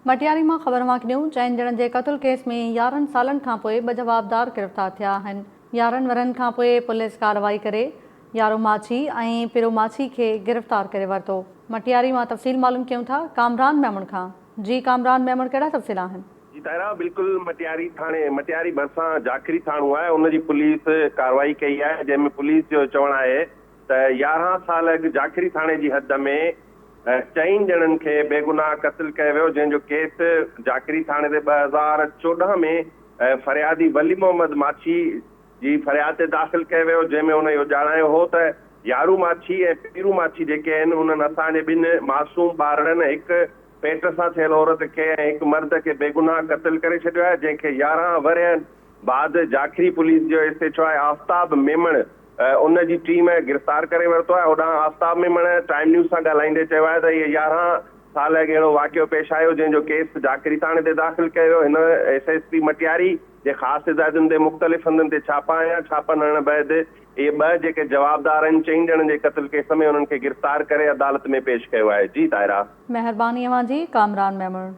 मटियारी में ख़बर माकिनियूं 4 ॼणनि के क़त्ल केस में 11 सालन खां पोइ 2 जवाबदार गिरफ़्तार थिया आहिनि। 11 वरनि खां पोइ पुलिस कार्रवाई करे यारो माछी ऐं पिरो माछी के गिरफ़्तार करे वरितो। मटियारी में तफ़सील मालूम कयूं था कामरान मेमण खां। जी कामरान मेमण, कहिड़ा तफ़सील आहिनि? जी तारा, बिल्कुल मटियारी भरसा जाखरी थाणो है, उनकी पुलिस कार्रवाई कई है, जैमें पुलिस जो चवण है त 11 साल अॻु जाखरी थाने की हद में 4 ॼणनि के बेगुनाह क़त्ल किया वियो, जंहिंजो केस जाखरी थाने ते 2014 में फरियादी वली मोहम्मद माछी जी फरियाद ते दाख़िल किया वियो, जंहिंमें उन इहो ॼाणायो हो त यारू माछी ऐं पीरू माछी जेके आहिनि उन्हनि असांजे 2 मासूम ॿारनि, हिकु पेट सां थियल औरत के ऐं हिकु मर्द के बेगुनाह क़त्ल करे छॾियो आहे, जंहिंखे 11 वरनि बाद जाखरी पुलिस जो SHO आहे आफ्ताब मेमण उन जी टीम गिरफ़्तार करे वरितो आहे। होॾां आफ्ताब मेमण टाइम न्यूज़ सां ॻाल्हाईंदे चयो आहे त इहे 11 साल अॻु अहिड़ो वाक़ियो पेश आयो जंहिंजो केस जाखरी थाणे ते दाख़िल कयो वियो। हिन SSP मटियारी जे ख़ासि हिदायतुनि ते मुख़्तलिफ़ हंधनि ते छापा आया। छापनि हणण बैदि इहे 2 जेके जवाबदार आहिनि 4 ॼणनि जे क़त्ल केस में, उन्हनि खे गिरफ़्तार करे अदालत में पेश कयो आहे। जी ताहिरा, महिरबानी अवां जी कामरान मेमण।